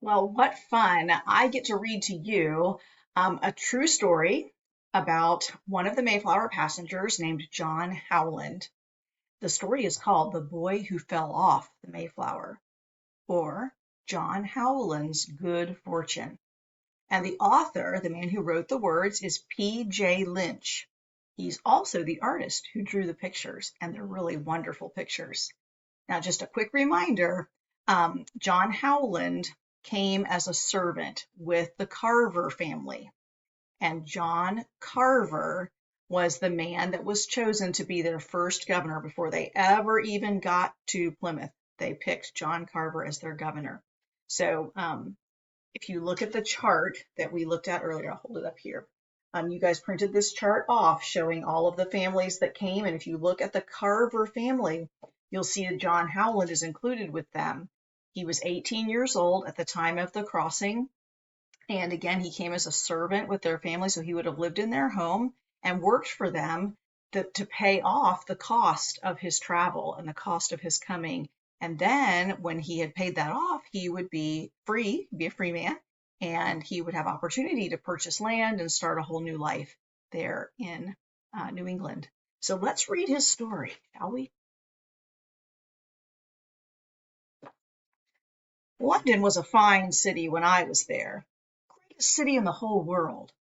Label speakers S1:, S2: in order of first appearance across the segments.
S1: Well, what fun. I get to read to you a true story about one of the Mayflower passengers named John Howland. The story is called The Boy Who Fell Off the Mayflower, or John Howland's Good Fortune. And the author, the man who wrote the words, is P.J. Lynch. He's also the artist who drew the pictures, and they're really wonderful pictures. Now, just a quick reminder, John Howland came as a servant with the Carver family. And John Carver was the man that was chosen to be their first governor before they ever even got to Plymouth. They picked John Carver as their governor. So if you look at the chart that we looked at earlier, I'll hold it up here. You guys printed this chart off showing all of the families that came. And if you look at the Carver family, you'll see that John Howland is included with them. He was 18 years old at the time of the crossing. And again, he came as a servant with their family, so he would have lived in their home and worked for them to pay off the cost of his travel and the cost of his coming. And then when he had paid that off, he would be free, be a free man, and he would have opportunity to purchase land and start a whole new life there in New England. So let's read his story, shall we? London was a fine city when I was there. Greatest city in the whole world.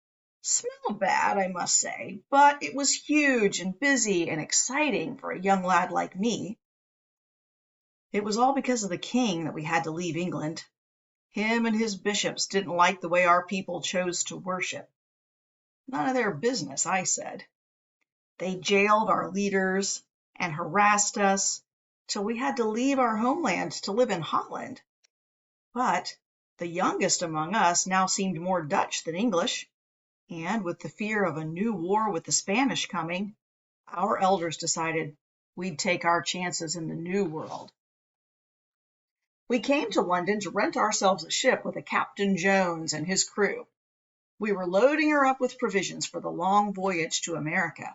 S1: Smelled bad, I must say, but it was huge and busy and exciting for a young lad like me. It was all because of the king that we had to leave England. Him and his bishops didn't like the way our people chose to worship. None of their business, I said. They jailed our leaders and harassed us till we had to leave our homeland to live in Holland. But the youngest among us now seemed more Dutch than English, and with the fear of a new war with the Spanish coming, our elders decided we'd take our chances in the New World. We came to London to rent ourselves a ship with a Captain Jones and his crew. We were loading her up with provisions for the long voyage to America.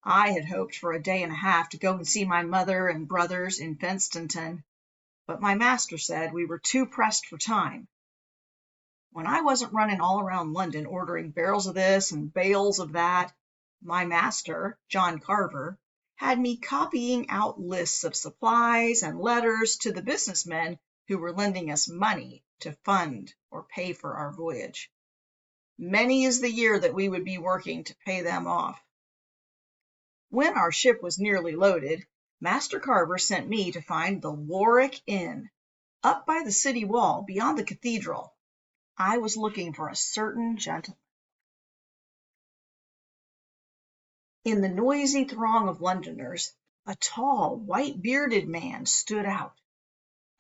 S1: I had hoped for a day and a half to go and see my mother and brothers in Fenstanton, but my master said we were too pressed for time. When I wasn't running all around London ordering barrels of this and bales of that, my master, John Carver, had me copying out lists of supplies and letters to the businessmen who were lending us money to fund or pay for our voyage. Many is the year that we would be working to pay them off. When our ship was nearly loaded, Master Carver sent me to find the Warwick Inn, up by the city wall beyond the cathedral. I was looking for a certain gentleman. In the noisy throng of Londoners, a tall, white-bearded man stood out.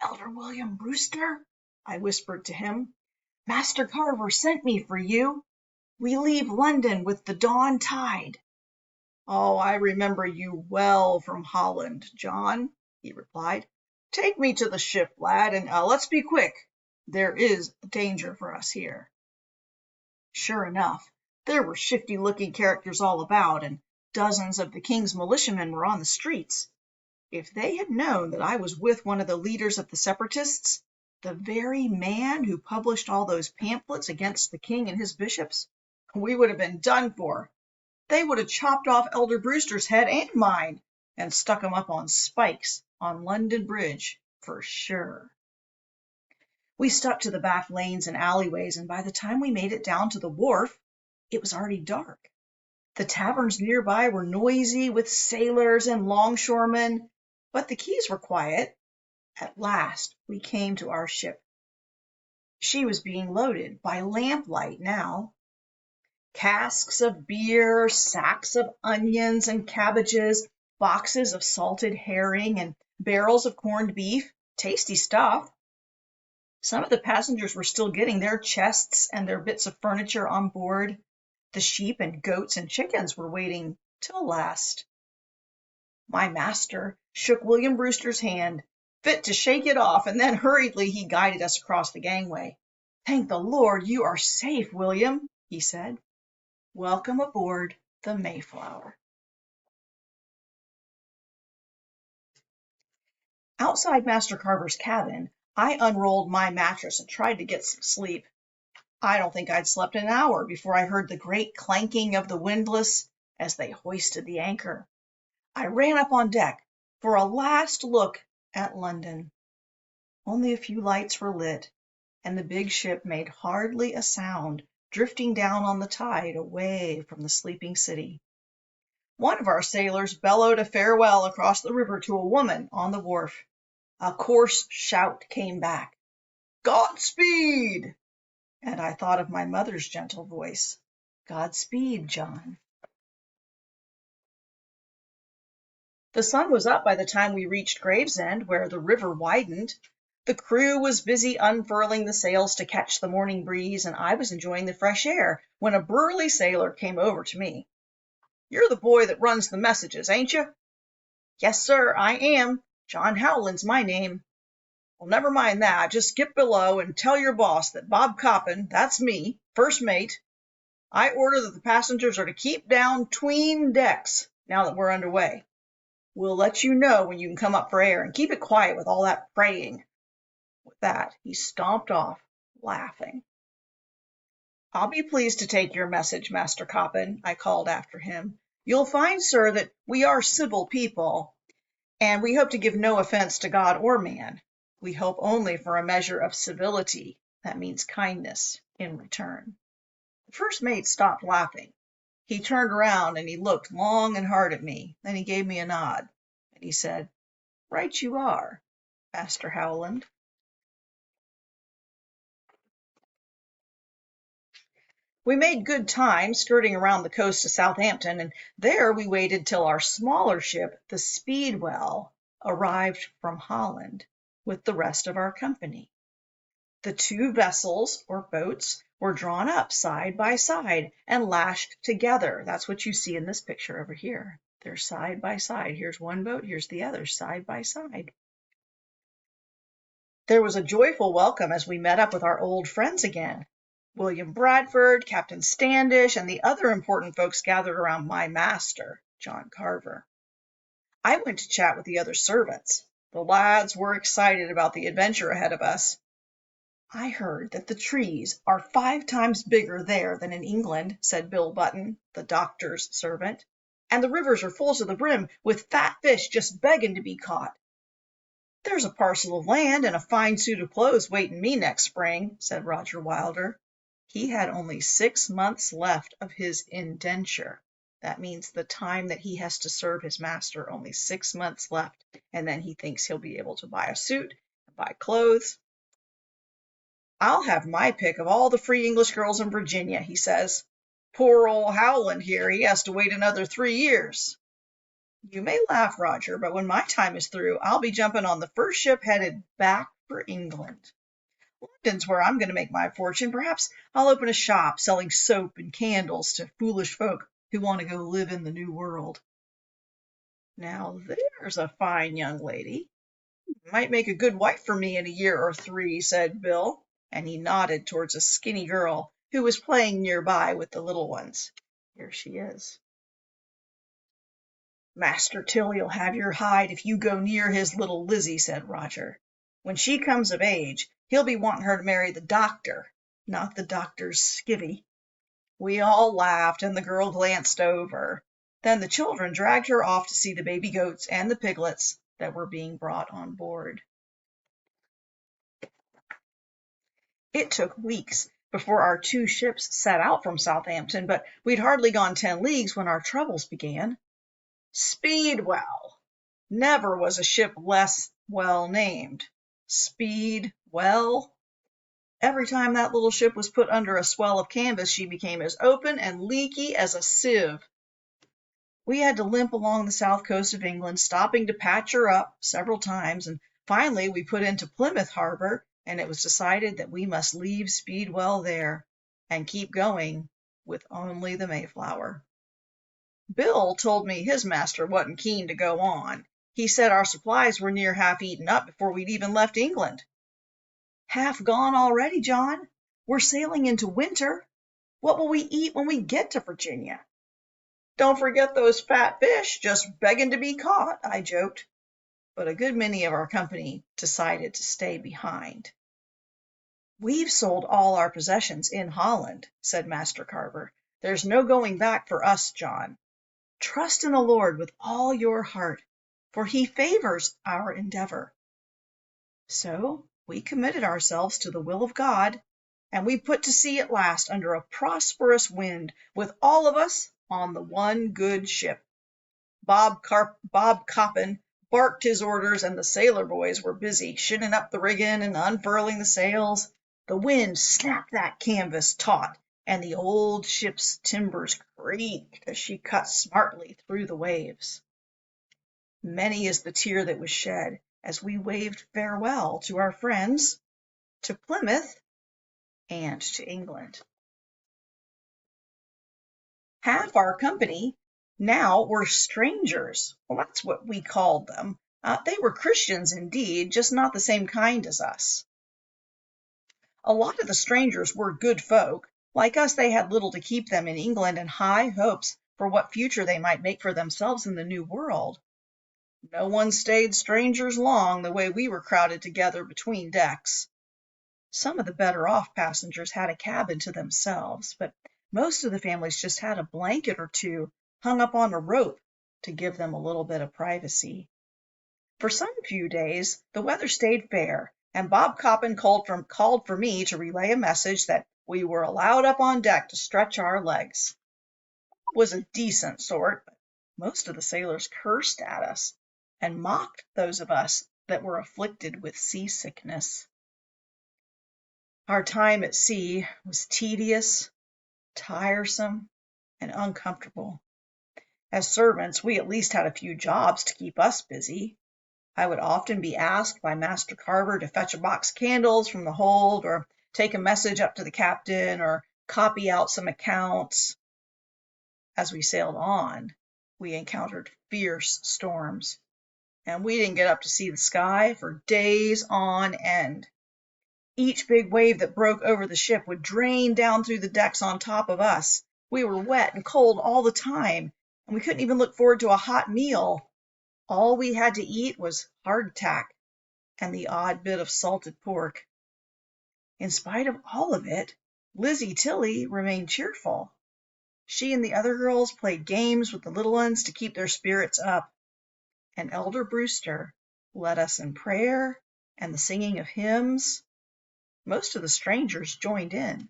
S1: "Elder William Brewster," I whispered to him, "Master Carver sent me for you. We leave London with the dawn tide." "Oh, I remember you well from Holland, John," he replied. "Take me to the ship, lad, and let's be quick. There is danger for us here." Sure enough, there were shifty-looking characters all about, and dozens of the king's militiamen were on the streets. If they had known that I was with one of the leaders of the separatists, the very man who published all those pamphlets against the king and his bishops, we would have been done for. They would have chopped off Elder Brewster's head and mine and stuck him up on spikes on London Bridge for sure. We stuck to the back lanes and alleyways, and by the time we made it down to the wharf, it was already dark. The taverns nearby were noisy with sailors and longshoremen, but the quays were quiet. At last we came to our ship. She was being loaded by lamplight now. Casks of beer, sacks of onions and cabbages, boxes of salted herring, and barrels of corned beef. Tasty stuff. Some of the passengers were still getting their chests and their bits of furniture on board. The sheep and goats and chickens were waiting till last. My master shook William Brewster's hand, fit to shake it off, and then hurriedly he guided us across the gangway. "Thank the Lord you are safe, William," he said. "Welcome aboard the Mayflower." Outside Master Carver's cabin, I unrolled my mattress and tried to get some sleep. I don't think I'd slept an hour before I heard the great clanking of the windlass as they hoisted the anchor. I ran up on deck for a last look at London. Only a few lights were lit, and the big ship made hardly a sound, drifting down on the tide away from the sleeping city. One of our sailors bellowed a farewell across the river to a woman on the wharf. A coarse shout came back, "Godspeed!" And I thought of my mother's gentle voice, "Godspeed, John." The sun was up by the time we reached Gravesend, where the river widened. The crew was busy unfurling the sails to catch the morning breeze, and I was enjoying the fresh air when a burly sailor came over to me. "You're the boy that runs the messages, ain't you?" "Yes, sir, I am. John Howland's my name." "Well, never mind that. Just get below and tell your boss that Bob Coppin, that's me, first mate, I order that the passengers are to keep down 'tween decks now that we're under way. We'll let you know when you can come up for air, and keep it quiet with all that praying." With that, he stomped off, laughing. "I'll be pleased to take your message, Master Coppin," I called after him. "You'll find, sir, that we are civil people, and we hope to give no offense to God or man. We hope only for a measure of civility, that means kindness, in return." The first mate stopped laughing. He turned around and he looked long and hard at me. Then he gave me a nod, and he said, "Right you are, Master Howland." We made good time skirting around the coast of Southampton, and there we waited till our smaller ship, the Speedwell, arrived from Holland with the rest of our company. The two vessels, or boats, were drawn up side by side and lashed together. That's what you see in this picture over here. They're side by side. Here's one boat, here's the other, side by side. There was a joyful welcome as we met up with our old friends again. William Bradford, Captain Standish, and the other important folks gathered around my master, John Carver. I went to chat with the other servants. The lads were excited about the adventure ahead of us. "I heard that the trees are 5 times bigger there than in England," said Bill Button, the doctor's servant, "and the rivers are full to the brim with fat fish just begging to be caught." "There's a parcel of land and a fine suit of clothes waiting me next spring," said Roger Wilder. He had only 6 months left of his indenture. That means the time that he has to serve his master, only 6 months left, and then he thinks he'll be able to buy a suit and buy clothes. "I'll have my pick of all the free English girls in Virginia," he says. "Poor old Howland here, he has to wait another 3 years. You may laugh, Roger, but when my time is through, I'll be jumping on the first ship headed back for England. London's where I'm going to make my fortune. Perhaps I'll open a shop selling soap and candles to foolish folk who want to go live in the New World." "Now there's a fine young lady. Might make a good wife for me in a year or 3, said Bill, and he nodded towards a skinny girl who was playing nearby with the little ones. "Here she is." "Master Tilley'll have your hide if you go near his little Lizzie," said Roger. "When she comes of age, he'll be wanting her to marry the doctor, not the doctor's skivvy." We all laughed, and the girl glanced over. Then the children dragged her off to see the baby goats and the piglets that were being brought on board. It took weeks before our 2 ships set out from Southampton, but we'd hardly gone 10 leagues when our troubles began. Speedwell! Never was a ship less well named. Speedwell! Every time that little ship was put under a swell of canvas, she became as open and leaky as a sieve. We had to limp along the south coast of England, stopping to patch her up several times, and finally we put into Plymouth Harbor, and it was decided that we must leave Speedwell there and keep going with only the Mayflower. Bill told me his master wasn't keen to go on. He said our supplies were near half eaten up before we'd even left England. "Half gone already, John? We're sailing into winter. What will we eat when we get to Virginia?" "Don't forget those fat fish just begging to be caught," I joked. but a good many of our company decided to stay behind. "We've sold all our possessions in Holland," said Master Carver. "There's no going back for us, John. Trust in the Lord with all your heart, for he favors our endeavor." So we committed ourselves to the will of God, and we put to sea at last under a prosperous wind, with all of us on the one good ship. Bob Coppin barked his orders, and the sailor boys were busy shinning up the rigging and unfurling the sails. The wind snapped that canvas taut, and the old ship's timbers creaked as she cut smartly through the waves. Many is the tear that was shed as we waved farewell to our friends, to Plymouth, and to England. Half our company now were strangers. Well, that's what we called them. They were Christians indeed, just not the same kind as us. A lot of the strangers were good folk. Like us, they had little to keep them in England and high hopes for what future they might make for themselves in the New World. No one stayed strangers long, the way we were crowded together between decks. Some of the better off passengers had a cabin to themselves, but most of the families just had a blanket or two hung up on a rope to give them a little bit of privacy. For some few days the weather stayed fair, and Bob Coppin called for me to relay a message that we were allowed up on deck to stretch our legs. Bob was a decent sort, but most of the sailors cursed at us and mocked those of us that were afflicted with seasickness. Our time at sea was tedious, tiresome, and uncomfortable. As servants, we at least had a few jobs to keep us busy. I would often be asked by Master Carver to fetch a box of candles from the hold, or take a message up to the captain, or copy out some accounts. As we sailed on, we encountered fierce storms, and we didn't get up to see the sky for days on end. Each big wave that broke over the ship would drain down through the decks on top of us. We were wet and cold all the time, and we couldn't even look forward to a hot meal. All we had to eat was hardtack and the odd bit of salted pork. In spite of all of it, Lizzie Tilly remained cheerful. She and the other girls played games with the little ones to keep their spirits up, and Elder Brewster led us in prayer and the singing of hymns. Most of the strangers joined in.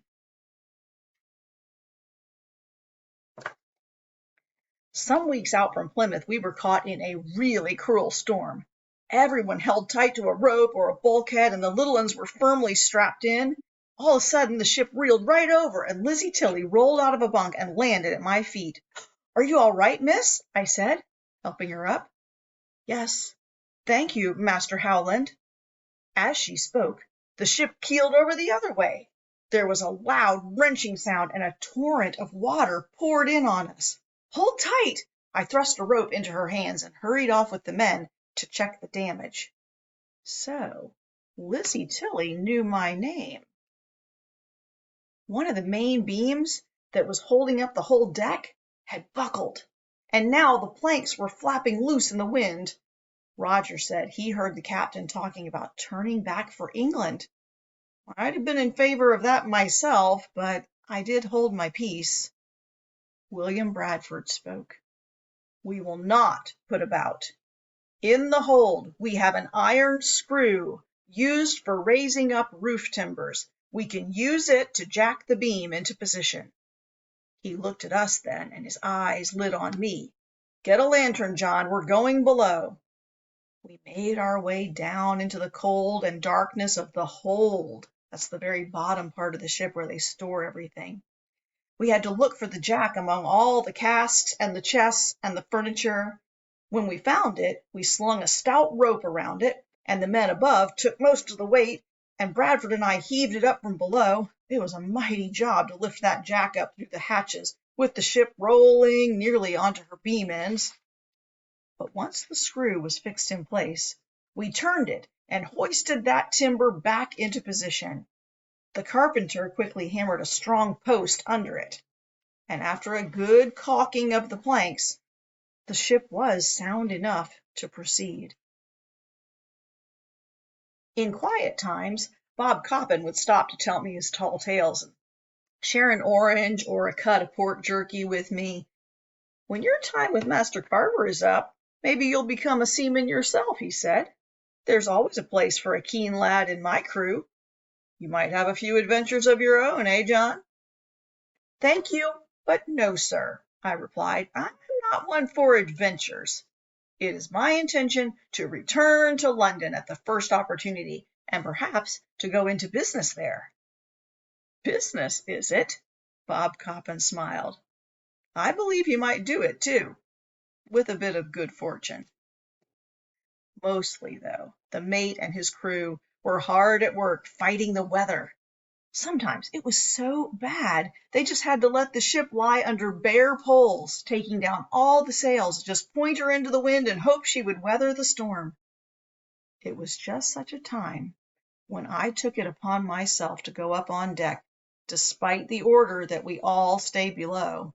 S1: Some weeks out from Plymouth, we were caught in a really cruel storm. Everyone held tight to a rope or a bulkhead, and the little ones were firmly strapped in. All of a sudden, the ship reeled right over, and Lizzie Tilly rolled out of a bunk and landed at my feet. "Are you all right, miss?" I said, helping her up. "Yes, thank you, Master Howland." As she spoke, the ship keeled over the other way. There was a loud, wrenching sound, and a torrent of water poured in on us. "Hold tight!" I thrust a rope into her hands and hurried off with the men to check the damage. So Lizzie Tilly knew my name. One of the main beams that was holding up the whole deck had buckled, and now the planks were flapping loose in the wind. Roger said he heard the captain talking about turning back for England. I'd have been in favor of that myself, but I did hold my peace. William Bradford spoke. "We will not put about. In the hold we have an iron screw used for raising up roof timbers. We can use it to jack the beam into position." He looked at us then, and his eyes lit on me. "Get a lantern, John. We're going below." We made our way down into the cold and darkness of the hold. That's the very bottom part of the ship where they store everything. We had to look for the jack among all the casks and the chests and the furniture. When we found it, we slung a stout rope around it, and the men above took most of the weight, and Bradford and I heaved it up from below. It was a mighty job to lift that jack up through the hatches, with the ship rolling nearly onto her beam ends. But once the screw was fixed in place, we turned it and hoisted that timber back into position. The carpenter quickly hammered a strong post under it, and after a good caulking of the planks, the ship was sound enough to proceed. In quiet times, Bob Coppin would stop to tell me his tall tales and share an orange or a cut of pork jerky with me. When your time with Master Carver is up, maybe you'll become a seaman yourself, he said. There's always a place for a keen lad in my crew. You might have a few adventures of your own, eh, John? Thank you, but no, sir, I replied. I'm not one for adventures. It is my intention to return to London at the first opportunity, and perhaps to go into business there. Business, is it? Bob Coppin smiled. I believe you might do it, too, with a bit of good fortune. Mostly, though, the mate and his crew were hard at work fighting the weather. Sometimes it was so bad they just had to let the ship lie under bare poles, taking down all the sails, just point her into the wind and hope she would weather the storm. It was just such a time when I took it upon myself to go up on deck, despite the order that we all stay below.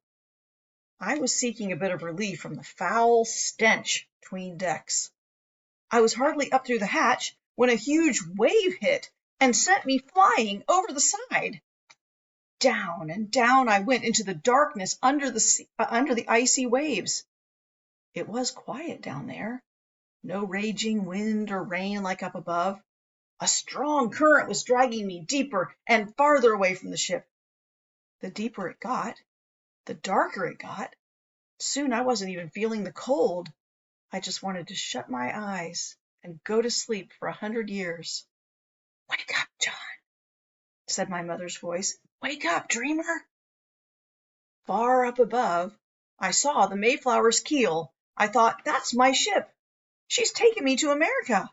S1: I was seeking a bit of relief from the foul stench between decks. I was hardly up through the hatch when a huge wave hit and sent me flying over the side. Down and down I went into the darkness under the icy waves. It was quiet down there, no raging wind or rain like up above. A strong current was dragging me deeper and farther away from the ship. The deeper it got, the darker it got. Soon I wasn't even feeling the cold. I just wanted to shut my eyes and go to sleep for 100 years. Wake up, John, said my mother's voice. Wake up, dreamer. Far up above, I saw the Mayflower's keel. I thought, that's my ship. She's taken me to America.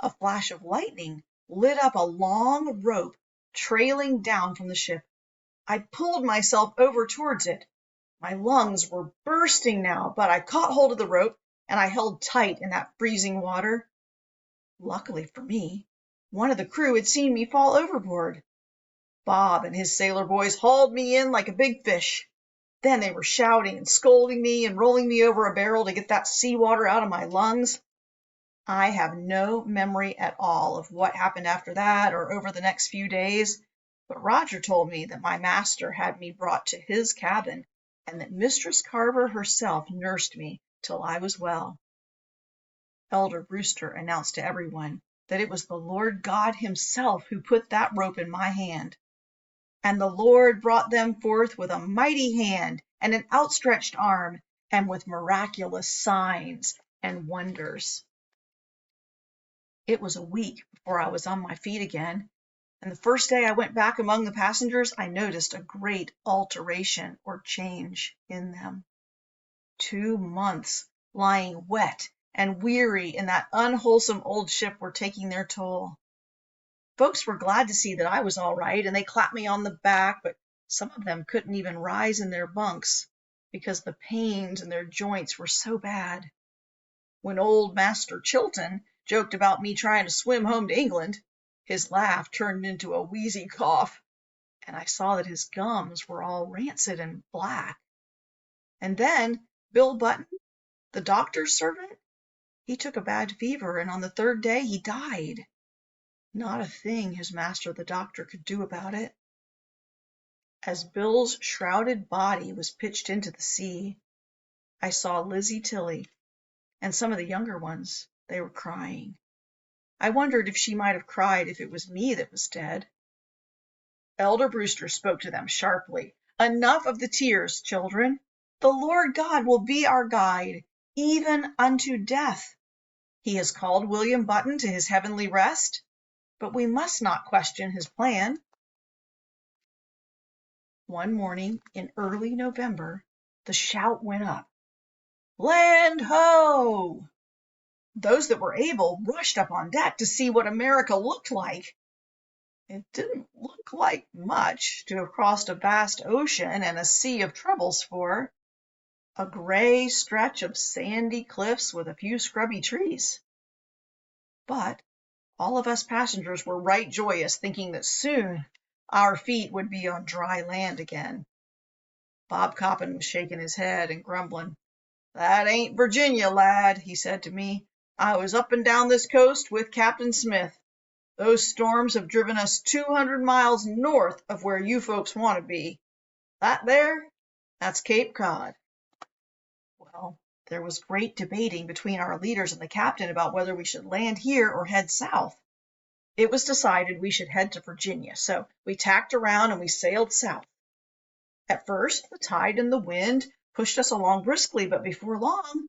S1: A flash of lightning lit up a long rope trailing down from the ship. I pulled myself over towards it. My lungs were bursting now, but I caught hold of the rope and I held tight in that freezing water. Luckily for me, one of the crew had seen me fall overboard. Bob and his sailor boys hauled me in like a big fish. Then they were shouting and scolding me and rolling me over a barrel to get that seawater out of my lungs. I have no memory at all of what happened after that or over the next few days, but Roger told me that my master had me brought to his cabin and that Mistress Carver herself nursed me till I was well. Elder Brewster announced to everyone that it was the Lord God himself who put that rope in my hand. And the Lord brought them forth with a mighty hand and an outstretched arm, and with miraculous signs and wonders. It was a week before I was on my feet again, and the first day I went back among the passengers, I noticed a great alteration or change in them. 2 months lying wet and weary in that unwholesome old ship were taking their toll. Folks were glad to see that I was all right, and they clapped me on the back, but some of them couldn't even rise in their bunks because the pains in their joints were so bad. When old Master Chilton joked about me trying to swim home to England, his laugh turned into a wheezy cough, and I saw that his gums were all rancid and black. And then Bill Button, the doctor's servant, he took a bad fever, and on the 3rd day he died. Not a thing his master the doctor could do about it. As Bill's shrouded body was pitched into the sea, I saw Lizzie Tilly and some of the younger ones. They were crying. I wondered if she might have cried if it was me that was dead. Elder Brewster spoke to them sharply. Enough of the tears, children. The Lord God will be our guide, even unto death. He has called William Button to his heavenly rest, but we must not question his plan. One morning in early November, the shout went up, "Land ho!" Those that were able rushed up on deck to see what America looked like. It didn't look like much to have crossed a vast ocean and a sea of troubles for. A gray stretch of sandy cliffs with a few scrubby trees. But all of us passengers were right joyous, thinking that soon our feet would be on dry land again. Bob Coppin was shaking his head and grumbling. "That ain't Virginia, lad," he said to me. "I was up and down this coast with Captain Smith. Those storms have driven us 200 miles north of where you folks want to be. That there, that's Cape Cod." Well, there was great debating between our leaders and the captain about whether we should land here or head south. It was decided we should head to Virginia, so we tacked around and we sailed south. At first, the tide and the wind pushed us along briskly, but before long,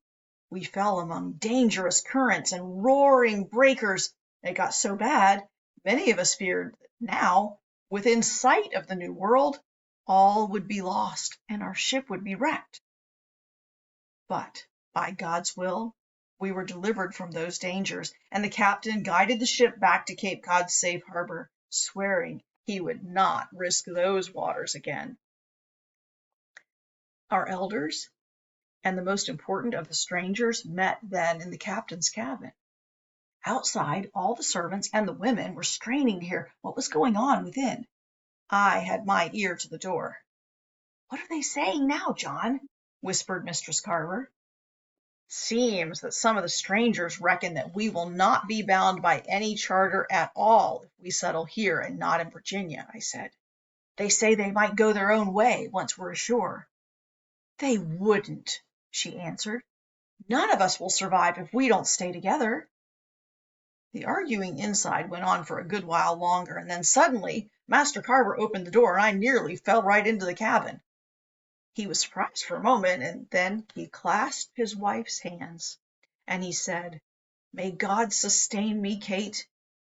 S1: we fell among dangerous currents and roaring breakers. It got so bad, many of us feared that now, within sight of the New World, all would be lost and our ship would be wrecked. But by God's will, we were delivered from those dangers, and the captain guided the ship back to Cape Cod's safe harbor, swearing he would not risk those waters again. Our elders and the most important of the strangers met then in the captain's cabin. Outside, all the servants and the women were straining to hear what was going on within. I had my ear to the door. "What are they saying now, John?" whispered Mistress Carver. "Seems that some of the strangers reckon that we will not be bound by any charter at all if we settle here and not in Virginia," I said. "They say they might go their own way once we're ashore." "They wouldn't," she answered. "None of us will survive if we don't stay together." The arguing inside went on for a good while longer, and then suddenly Master Carver opened the door and I nearly fell right into the cabin. He was surprised for a moment, and then he clasped his wife's hands, and he said, "May God sustain me, Kate.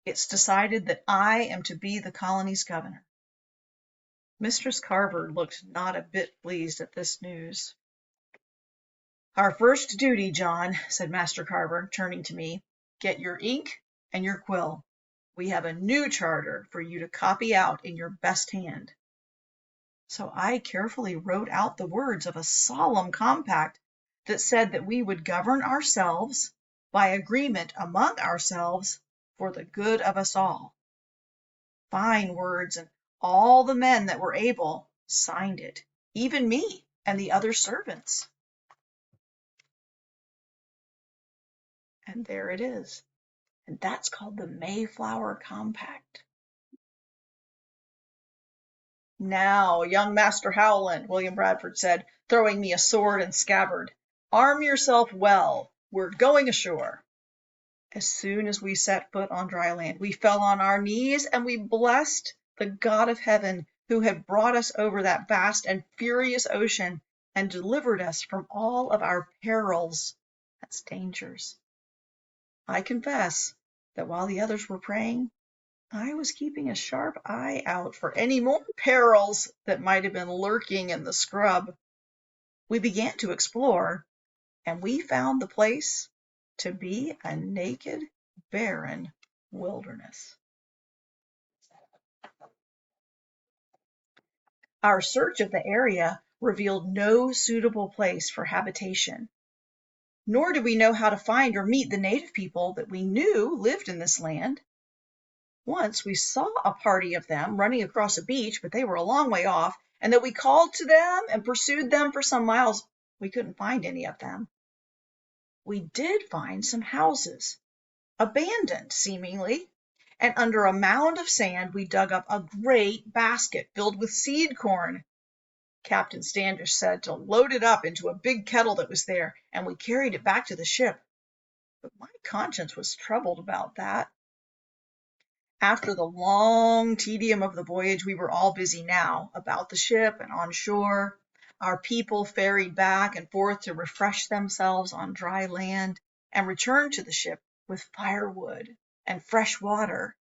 S1: It's decided that I am to be the colony's governor." Mistress Carver looked not a bit pleased at this news. "Our first duty, John," said Master Carver, turning to me, "get your ink and your quill. We have a new charter for you to copy out in your best hand." So I carefully wrote out the words of a solemn compact that said that we would govern ourselves by agreement among ourselves for the good of us all. Fine words, and all the men that were able signed it, even me and the other servants. And there it is. And that's called the Mayflower Compact. "Now, young Master Howland," William Bradford said, throwing me a sword and scabbard, "arm yourself well. We're going ashore." As soon as we set foot on dry land, we fell on our knees and we blessed the God of heaven who had brought us over that vast and furious ocean and delivered us from all of our perils, that's dangers. I confess that while the others were praying, I was keeping a sharp eye out for any more perils that might have been lurking in the scrub. We began to explore, and we found the place to be a naked, barren wilderness. Our search of the area revealed no suitable place for habitation, nor did we know how to find or meet the native people that we knew lived in this land. Once we saw a party of them running across a beach, but they were a long way off, and though we called to them and pursued them for some miles, we couldn't find any of them. We did find some houses, abandoned seemingly, and under a mound of sand we dug up a great basket filled with seed corn. Captain Standish said to load it up into a big kettle that was there, and we carried it back to the ship. But my conscience was troubled about that. After the long tedium of the voyage, we were all busy now about the ship and on shore. Our people ferried back and forth to refresh themselves on dry land and returned to the ship with firewood and fresh water.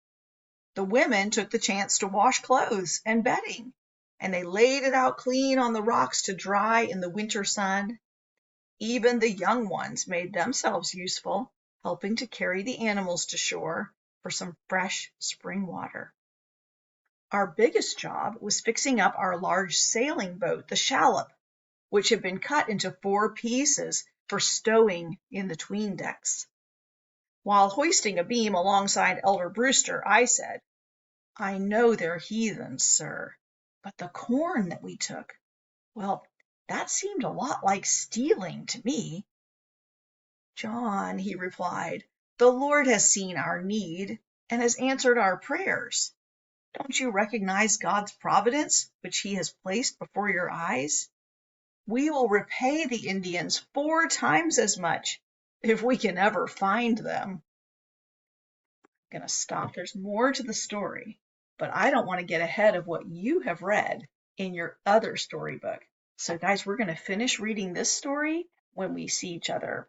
S1: The women took the chance to wash clothes and bedding, and they laid it out clean on the rocks to dry in the winter sun. Even the young ones made themselves useful, helping to carry the animals to shore for some fresh spring water. Our biggest job was fixing up our large sailing boat, the shallop, which had been cut into 4 pieces for stowing in the 'tween decks. While hoisting a beam alongside Elder Brewster, I said, "I know they're heathens, sir, but the corn that we took, well, that seemed a lot like stealing to me." "John," he replied, "the Lord has seen our need, and has answered our prayers. Don't you recognize God's providence, which he has placed before your eyes? We will repay the Indians 4 times as much if we can ever find them. I'm going to stop. There's more to the story, but I don't want to get ahead of what you have read in your other storybook. So guys, we're going to finish reading this story when we see each other,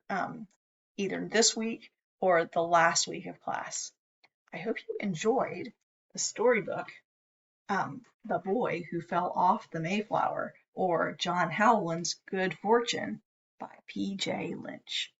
S1: either this week or the last week of class. I hope you enjoyed the storybook, The Boy Who Fell Off the Mayflower, or John Howland's Good Fortune by P.J. Lynch.